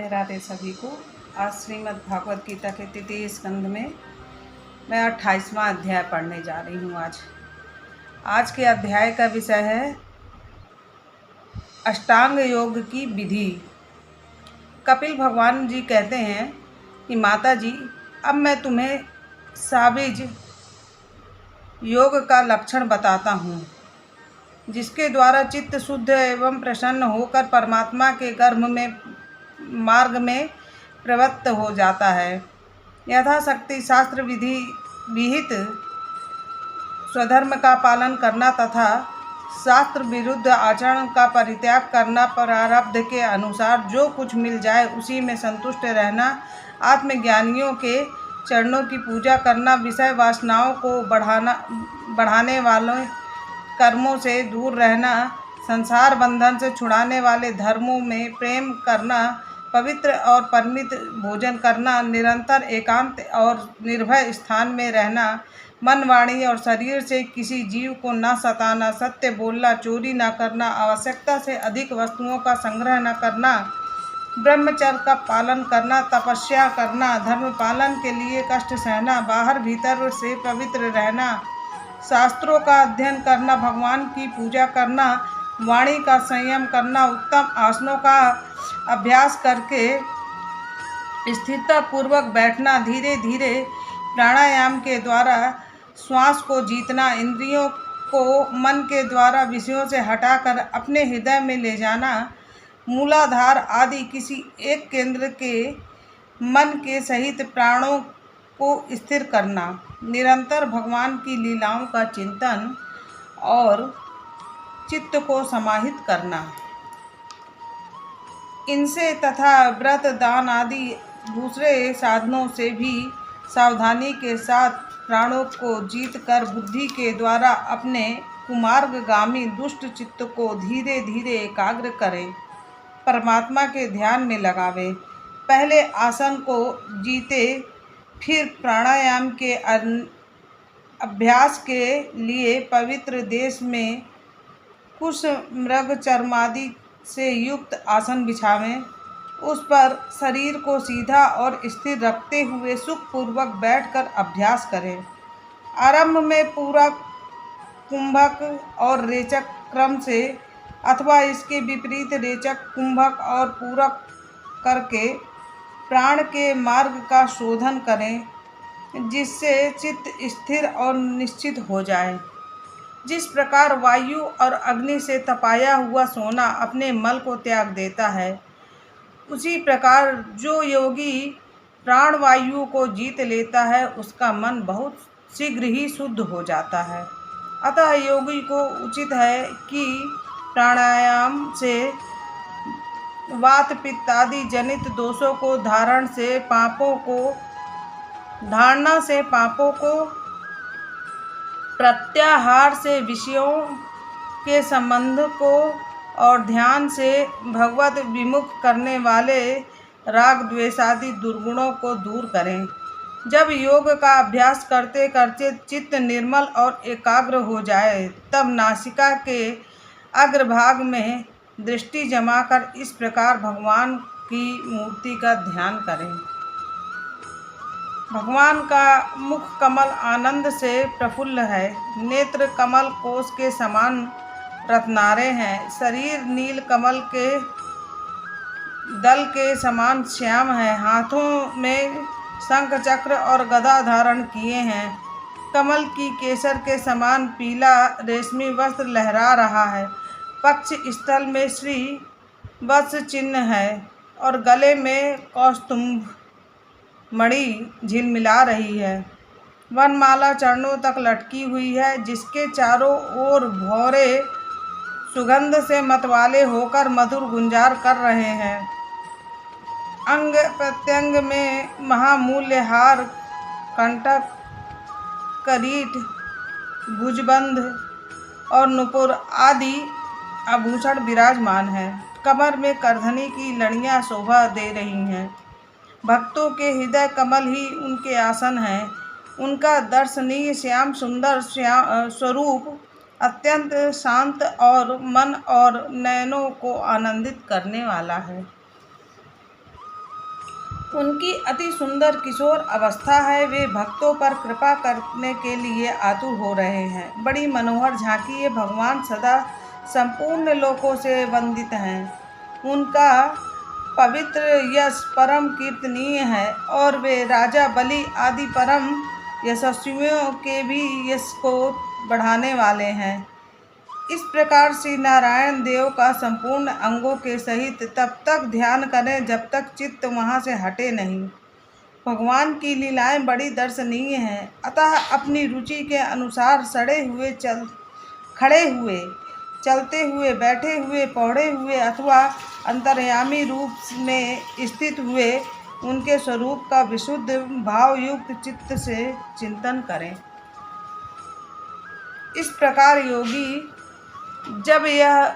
राधे राधे सभी को। आज श्रीमद् भागवत गीता के तृतीय स्कंध में मैं 28वां अध्याय पढ़ने जा रही हूँ। आज के अध्याय का विषय है अष्टांग योग की विधि। कपिल भगवान जी कहते हैं कि माता जी, अब मैं तुम्हें साविज योग का लक्षण बताता हूँ, जिसके द्वारा चित्त शुद्ध एवं प्रसन्न होकर परमात्मा के मार्ग में प्रवृत्त हो जाता है। यथाशक्ति शास्त्र विधि विहित स्वधर्म का पालन करना तथा शास्त्र विरुद्ध आचरण का परित्याग करना, प्रारब्ध के अनुसार जो कुछ मिल जाए उसी में संतुष्ट रहना, आत्मज्ञानियों के चरणों की पूजा करना, विषय वासनाओं को बढ़ाने वालों कर्मों से दूर रहना, संसार बंधन से छुड़ाने वाले धर्मों में प्रेम करना, पवित्र और परिमित भोजन करना, निरंतर एकांत और निर्भय स्थान में रहना, मन, वाणी और शरीर से किसी जीव को न सताना, सत्य बोलना, चोरी न करना, आवश्यकता से अधिक वस्तुओं का संग्रह न करना, ब्रह्मचर्य का पालन करना, तपस्या करना, धर्म पालन के लिए कष्ट सहना, बाहर भीतर से पवित्र रहना, शास्त्रों का अध्ययन करना, भगवान की पूजा करना, वाणी का संयम करना, उत्तम आसनों का अभ्यास करके स्थिरता पूर्वक बैठना, धीरे धीरे प्राणायाम के द्वारा श्वास को जीतना, इंद्रियों को मन के द्वारा विषयों से हटाकर अपने हृदय में ले जाना, मूलाधार आदि किसी एक केंद्र के मन के सहित प्राणों को स्थिर करना, निरंतर भगवान की लीलाओं का चिंतन और चित्त को समाहित करना। इनसे तथा व्रत, दान आदि दूसरे साधनों से भी सावधानी के साथ प्राणों को जीत कर बुद्धि के द्वारा अपने कुमार्गगामी दुष्ट चित्त को धीरे धीरे एकाग्र करें, परमात्मा के ध्यान में लगावे। पहले आसन को जीते, फिर प्राणायाम के अभ्यास के लिए पवित्र देश में कुश मृग चर्मादि से युक्त आसन बिछावें। उस पर शरीर को सीधा और स्थिर रखते हुए सुखपूर्वक बैठकर अभ्यास करें। आरंभ में पूरा कुंभक और रेचक क्रम से अथवा इसके विपरीत रेचक, कुंभक और पूरक करके प्राण के मार्ग का शोधन करें, जिससे चित्त स्थिर और निश्चित हो जाए। जिस प्रकार वायु और अग्नि से तपाया हुआ सोना अपने मल को त्याग देता है, उसी प्रकार जो योगी प्राण वायु को जीत लेता है, उसका मन बहुत शीघ्र ही शुद्ध हो जाता है। अतः योगी को उचित है कि प्राणायाम से वात पित्त आदि जनित दोषों को धारणा से पापों को, प्रत्याहार से विषयों के संबंध को और ध्यान से भगवत विमुख करने वाले राग द्वेष आदि दुर्गुणों को दूर करें। जब योग का अभ्यास करते करते चित्त निर्मल और एकाग्र हो जाए, तब नासिका के अग्रभाग में दृष्टि जमाकर इस प्रकार भगवान की मूर्ति का ध्यान करें। भगवान का मुख कमल आनंद से प्रफुल्ल है, नेत्र कमल कोश के समान रत्नारे हैं, शरीर नील कमल के दल के समान श्याम है, हाथों में शंख चक्र और गदा धारण किए हैं, कमल की केसर के समान पीला रेशमी वस्त्र लहरा रहा है, पक्ष स्थल में श्री वत्स चिन्ह है और गले में कौस्तुभ मणि झिलमिला रही है। वनमाला चरणों तक लटकी हुई है, जिसके चारों ओर भौरे सुगंध से मतवाले होकर मधुर गुंजार कर रहे हैं। अंग प्रत्यंग में महामूल्य हार, कंटक, करीट, भुजबंध और नुपुर आदि आभूषण विराजमान हैं। कमर में करधनी की लड़ियां शोभा दे रही हैं। भक्तों के हृदय कमल ही उनके आसन हैं। उनका दर्शनीय श्याम सुंदर स्वरूप अत्यंत शांत और मन और नयनों को आनंदित करने वाला है। उनकी अति सुंदर किशोर अवस्था है। वे भक्तों पर कृपा करने के लिए आतुर हो रहे हैं। बड़ी मनोहर झांकी है। भगवान सदा संपूर्ण लोकों से वंदित हैं। उनका पवित्र यश परम कीर्तनीय है और वे राजा बलि आदि परम यशस्वियों के भी यश को बढ़ाने वाले हैं। इस प्रकार श्री नारायण देव का संपूर्ण अंगों के सहित तब तक ध्यान करें जब तक चित्त वहाँ से हटे नहीं। भगवान की लीलाएं बड़ी दर्शनीय हैं, अतः अपनी रुचि के अनुसार खड़े हुए, चलते हुए, बैठे हुए, पौड़े हुए अथवा अंतर्यामी रूप में स्थित हुए उनके स्वरूप का विशुद्ध भावयुक्त चित्त से चिंतन करें। इस प्रकार योगी जब यह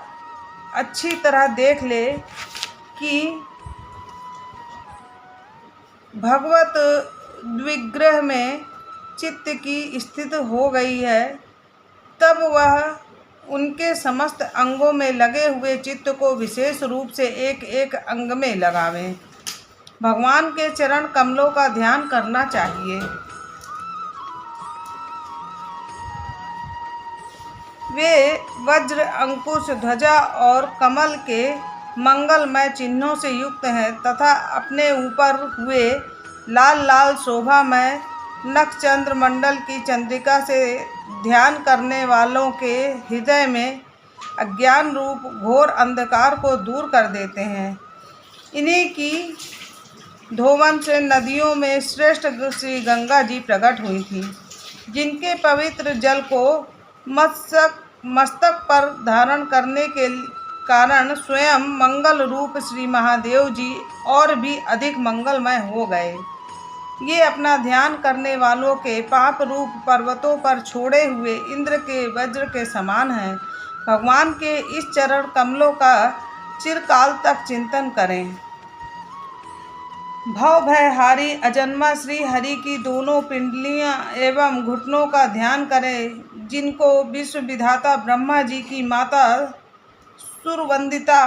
अच्छी तरह देख ले कि भगवत द्विग्रह में चित्त की स्थिति हो गई है, तब वह उनके समस्त अंगों में लगे हुए चित्त को विशेष रूप से एक एक अंग में लगावें। भगवान के चरण कमलों का ध्यान करना चाहिए। वे वज्र, अंकुश, ध्वजा और कमल के मंगलमय चिन्हों से युक्त हैं तथा अपने ऊपर हुए लाल लाल शोभामय नक्षचंद्र मंडल की चंद्रिका से ध्यान करने वालों के हृदय में अज्ञान रूप घोर अंधकार को दूर कर देते हैं। इन्हीं की धोवन से नदियों में श्रेष्ठ श्री गंगा जी प्रकट हुई थी, जिनके पवित्र जल को मस्तक पर धारण करने के कारण स्वयं मंगल रूप श्री महादेव जी और भी अधिक मंगलमय हो गए। ये अपना ध्यान करने वालों के पाप रूप पर्वतों पर छोड़े हुए इंद्र के वज्र के समान हैं। भगवान के इस चरण कमलों का चिरकाल तक चिंतन करें। भव भयहारी अजन्मा श्री हरि की दोनों पिंडलियां एवं घुटनों का ध्यान करें, जिनको विश्व विधाता ब्रह्मा जी की माता सुरवंदिता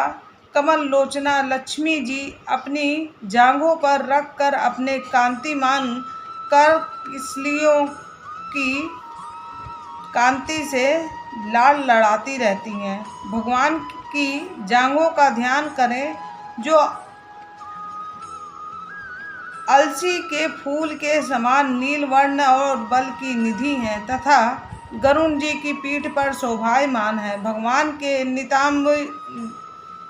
कमल लोचना लक्ष्मी जी अपनी जांघों पर रखकर अपने कांतिमान कर किसलियों की कांति से लाल लड़ाती रहती हैं। भगवान की जांघों का ध्यान करें, जो अलसी के फूल के समान नील वर्ण और बल की निधि हैं तथा गरुण जी की पीठ पर शोभायमान है। भगवान के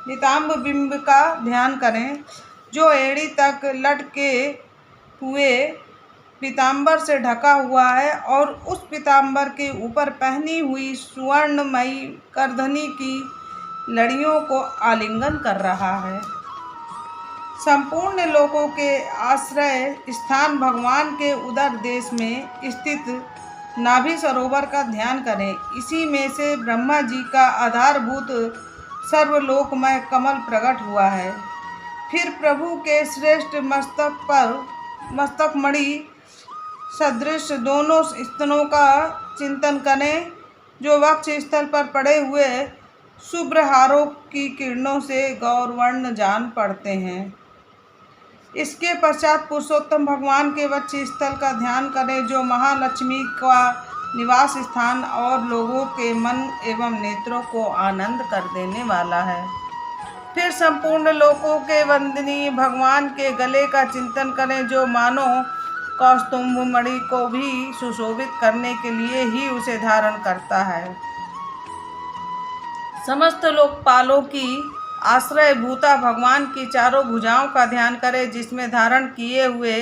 नितांब बिंब का ध्यान करें, जो एड़ी तक लटके हुए पीताम्बर से ढका हुआ है और उस पीताम्बर के ऊपर पहनी हुई सुवर्णमयी करधनी की लड़ियों को आलिंगन कर रहा है। संपूर्ण लोकों के आश्रय स्थान भगवान के उदर देश में स्थित नाभि सरोवर का ध्यान करें। इसी में से ब्रह्मा जी का आधारभूत सर्वलोकमय कमल प्रकट हुआ है। फिर प्रभु के श्रेष्ठ मस्तकमणि सदृश दोनों स्तनों का चिंतन करें, जो वक्ष स्थल पर पड़े हुए शुभ्र हारों की किरणों से गौरवर्ण जान पड़ते हैं। इसके पश्चात पुरुषोत्तम भगवान के वक्ष स्थल का ध्यान करें, जो महालक्ष्मी का निवास स्थान और लोगों के मन एवं नेत्रों को आनंद कर देने वाला है। फिर संपूर्ण लोकों के वंदनीय भगवान के गले का चिंतन करें, जो मानो कौस्तुभ मणि को भी सुशोभित करने के लिए ही उसे धारण करता है। समस्त लोकपालों की आश्रय भूता भगवान की चारों भुजाओं का ध्यान करें, जिसमें धारण किए हुए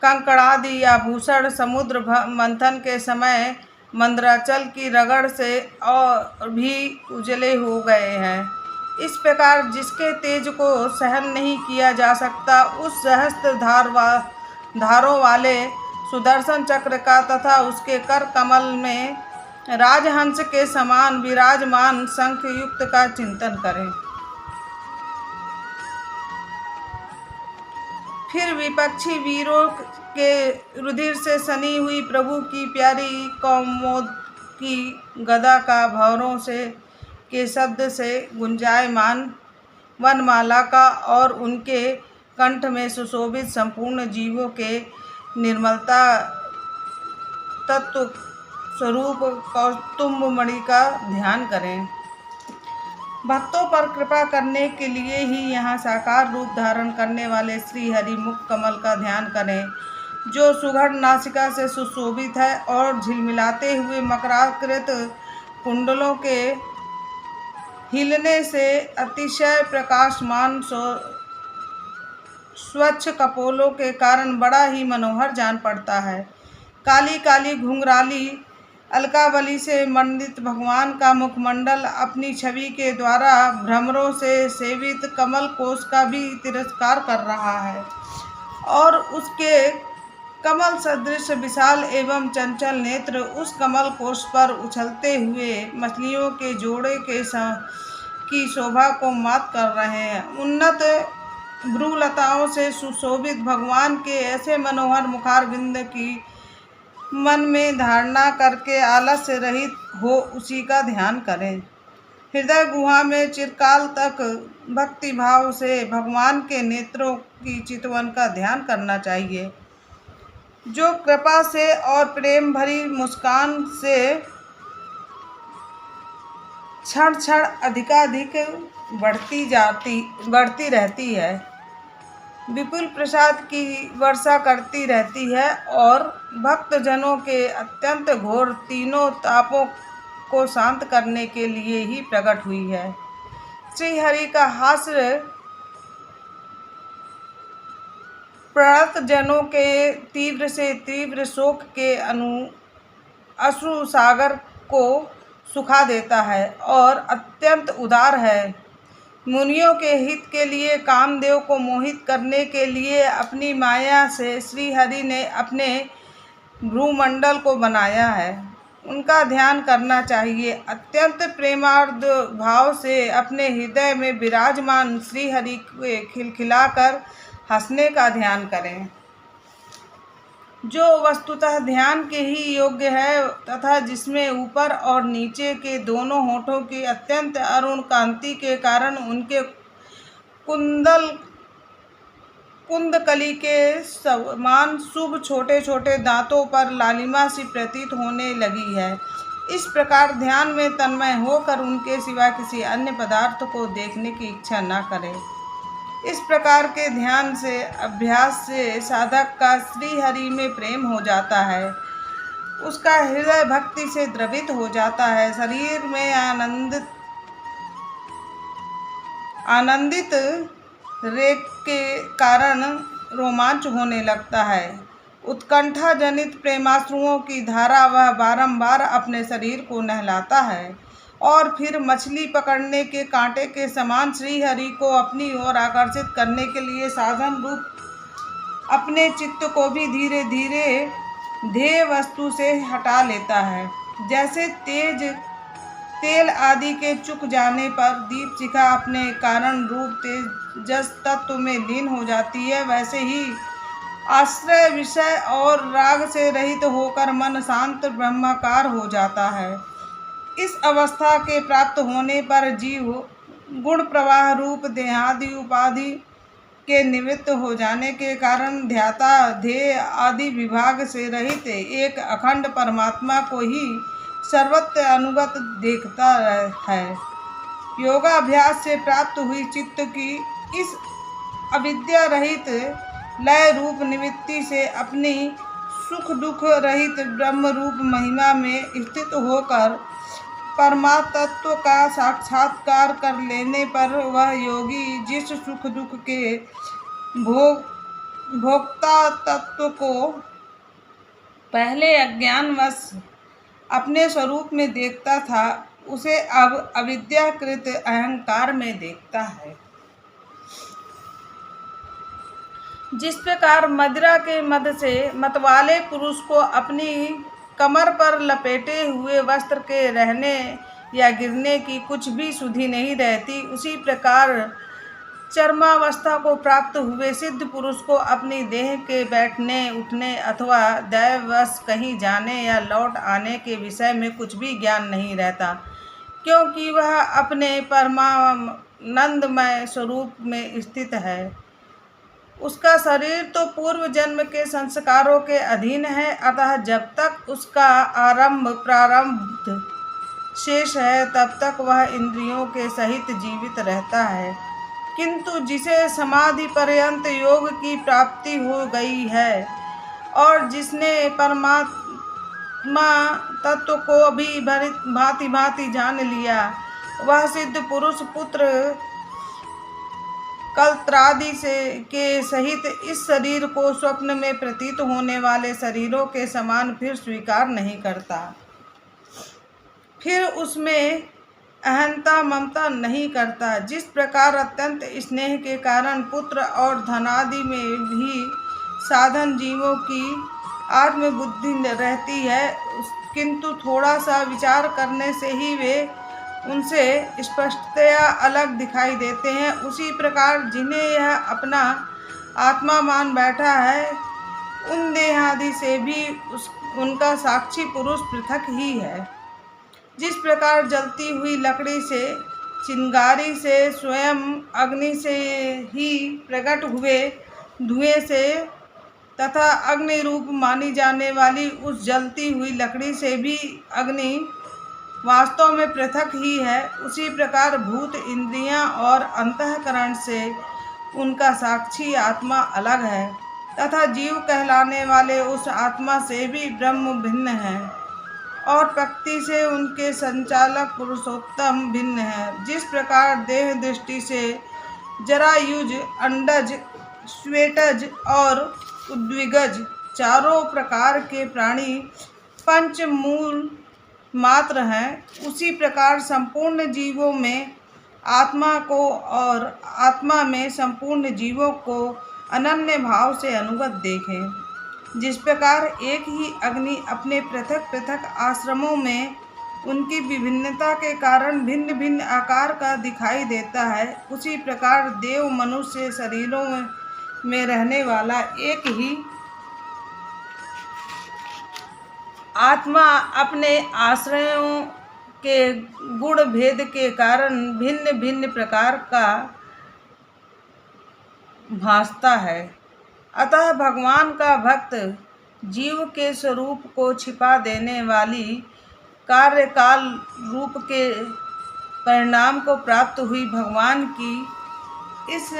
कंकड़ादि आभूषण समुद्र मंथन के समय मंदराचल की रगड़ से और भी उजले हो गए हैं। इस प्रकार जिसके तेज को सहन नहीं किया जा सकता, उस सहस्त्र धारों वाले सुदर्शन चक्र का तथा उसके कर कमल में राजहंस के समान विराजमान शंख युक्त का चिंतन करें। फिर विपक्षी वीरों के रुधिर से सनी हुई प्रभु की प्यारी कौमोद की गदा का भौरों से के शब्द से गुंजायमान वनमाला का और उनके कंठ में सुशोभित संपूर्ण जीवों के निर्मलता तत्व स्वरूप कौस्तुभ मणि का ध्यान करें। भक्तों पर कृपा करने के लिए ही यहाँ साकार रूप धारण करने वाले श्री हरि मुख कमल का ध्यान करें, जो सुघड़ नासिका से सुशोभित है और झिलमिलाते हुए मकराकृत कुंडलों के हिलने से अतिशय प्रकाशमान स्वच्छ कपोलों के कारण बड़ा ही मनोहर जान पड़ता है। काली काली घुंघराली अलकावली से मंडित भगवान का मुखमंडल अपनी छवि के द्वारा भ्रमरों से सेवित कमल कोश का भी तिरस्कार कर रहा है और उसके कमल सदृश विशाल एवं चंचल नेत्र उस कमल कोश पर उछलते हुए मछलियों के जोड़े की शोभा को मात कर रहे हैं। उन्नत भ्रूलताओं से सुशोभित भगवान के ऐसे मनोहर मुखारविंद की मन में धारणा करके आलस्य रहित हो उसी का ध्यान करें। हृदय गुहा में चिरकाल तक भक्ति भाव से भगवान के नेत्रों की चितवन का ध्यान करना चाहिए, जो कृपा से और प्रेम भरी मुस्कान से क्षण क्षण अधिकाधिक बढ़ती रहती है, विपुल प्रसाद की वर्षा करती रहती है और भक्तजनों के अत्यंत घोर तीनों तापों को शांत करने के लिए ही प्रकट हुई है। श्री हरि का हास्य प्रणत जनों के तीव्र से तीव्र शोक के अश्रु सागर को सुखा देता है और अत्यंत उदार है। मुनियों के हित के लिए कामदेव को मोहित करने के लिए अपनी माया से श्री हरि ने अपने भ्रूमंडल को बनाया है, उनका ध्यान करना चाहिए। अत्यंत प्रेमार्द भाव से अपने हृदय में विराजमान श्री हरि के खिलखिलाकर हंसने का ध्यान करें, जो वस्तुतः ध्यान के ही योग्य है तथा जिसमें ऊपर और नीचे के दोनों होठों की अत्यंत अरुण कांति के कारण उनके कुंदकली के समान शुभ छोटे छोटे दांतों पर लालिमा सी प्रतीत होने लगी है। इस प्रकार ध्यान में तन्मय होकर उनके सिवा किसी अन्य पदार्थ को देखने की इच्छा न करें। इस प्रकार के ध्यान से अभ्यास से साधक का श्री हरि में प्रेम हो जाता है, उसका हृदय भक्ति से द्रवित हो जाता है, शरीर में आनंदित रेख के कारण रोमांच होने लगता है। उत्कंठा जनित प्रेमाश्रुओं की धारा वह बारंबार अपने शरीर को नहलाता है और फिर मछली पकड़ने के कांटे के समान श्री हरि को अपनी ओर आकर्षित करने के लिए साधन रूप अपने चित्त को भी धीरे धीरे ध्येय वस्तु से हटा लेता है। जैसे तेल आदि के चुक जाने पर दीप शिखा अपने कारण रूप तेजस तत्व में लीन हो जाती है, वैसे ही आश्रय विषय और राग से रहित होकर मन शांत ब्रह्माकार हो जाता है। इस अवस्था के प्राप्त होने पर जीव गुण प्रवाह रूप देहादि उपाधि के निवृत्त हो जाने के कारण ध्याता ध्येय आदि विभाग से रहित एक अखंड परमात्मा को ही सर्वत्र अनुगत देखता है। योगाभ्यास से प्राप्त हुई चित्त की इस अविद्या रहित लय रूप निवृत्ति से अपनी सुख दुख रहित ब्रह्म रूप महिमा में स्थित होकर परमात्म का साक्षात्कार कर लेने पर वह योगी जिस सुख दुख के भोक्ता तत्व को पहले अज्ञानवश अपने स्वरूप में देखता था, उसे अब अविद्याकृत अहंकार में देखता है। जिस प्रकार मदिरा के मद से मतवाले पुरुष को अपनी कमर पर लपेटे हुए वस्त्र के रहने या गिरने की कुछ भी सुधि नहीं रहती, उसी प्रकार चर्मावस्था को प्राप्त हुए सिद्ध पुरुष को अपनी देह के बैठने उठने अथवा दैववश कहीं जाने या लौट आने के विषय में कुछ भी ज्ञान नहीं रहता, क्योंकि वह अपने परमानंदमय स्वरूप में स्थित है। उसका शरीर तो पूर्व जन्म के संस्कारों के अधीन है, अतः जब तक उसका प्रारंभ शेष है तब तक वह इंद्रियों के सहित जीवित रहता है। किंतु जिसे समाधि पर्यंत योग की प्राप्ति हो गई है और जिसने परमात्मा तत्व को भी भांति भांति जान लिया, वह सिद्ध पुरुष पुत्र कलत्रादि के सहित इस शरीर को स्वप्न में प्रतीत होने वाले शरीरों के समान फिर स्वीकार नहीं करता, फिर उसमें अहंता ममता नहीं करता। जिस प्रकार अत्यंत स्नेह के कारण पुत्र और धनादि में भी साधन जीवों की आत्मबुद्धि रहती है, किंतु थोड़ा सा विचार करने से ही वे उनसे स्पष्टतया अलग दिखाई देते हैं, उसी प्रकार जिन्हें यह अपना आत्मा मान बैठा है, उन देहादि से भी उनका साक्षी पुरुष पृथक ही है। जिस प्रकार जलती हुई लकड़ी से, चिंगारी से, स्वयं अग्नि से ही प्रकट हुए धुएं से तथा अग्नि रूप मानी जाने वाली उस जलती हुई लकड़ी से भी अग्नि वास्तव में पृथक ही है, उसी प्रकार भूत इंद्रियां और अंतःकरण से उनका साक्षी आत्मा अलग है तथा जीव कहलाने वाले उस आत्मा से भी ब्रह्म भिन्न है और प्रकृति से उनके संचालक पुरुषोत्तम भिन्न है। जिस प्रकार देह दृष्टि से जरायुज, अंडज, श्वेतज और उद्विगज चारों प्रकार के प्राणी पंच मूल मात्र हैं, उसी प्रकार संपूर्ण जीवों में आत्मा को और आत्मा में संपूर्ण जीवों को अनन्य भाव से अनुगत देखें। जिस प्रकार एक ही अग्नि अपने पृथक पृथक आश्रमों में उनकी विभिन्नता के कारण भिन्न भिन्न आकार का दिखाई देता है, उसी प्रकार देव मनुष्य शरीरों में रहने वाला एक ही आत्मा अपने आश्रयों के गुण भेद के कारण भिन्न भिन्न प्रकार का भासता है। अतः भगवान का भक्त जीव के स्वरूप को छिपा देने वाली कार्यकाल रूप के परिणाम को प्राप्त हुई भगवान की इस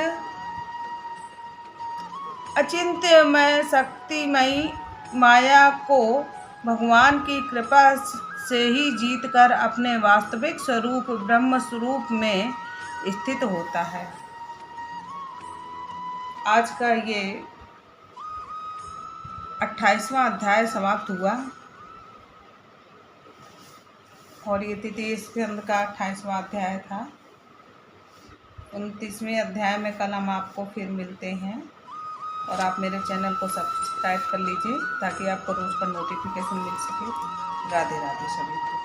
अचिंत्यमय शक्तिमयी माया को भगवान की कृपा से ही जीतकर अपने वास्तविक स्वरूप ब्रह्म स्वरूप में स्थित होता है। आज का ये 28वां अध्याय समाप्त हुआ और ये तृतीय स्कंद का 28वां अध्याय था। 29वें अध्याय में कल हम आपको फिर मिलते हैं और आप मेरे चैनल को सब्सक्राइब कर लीजिए ताकि आपको रोज़ का नोटिफिकेशन मिल सके। राधे राधे सभी को।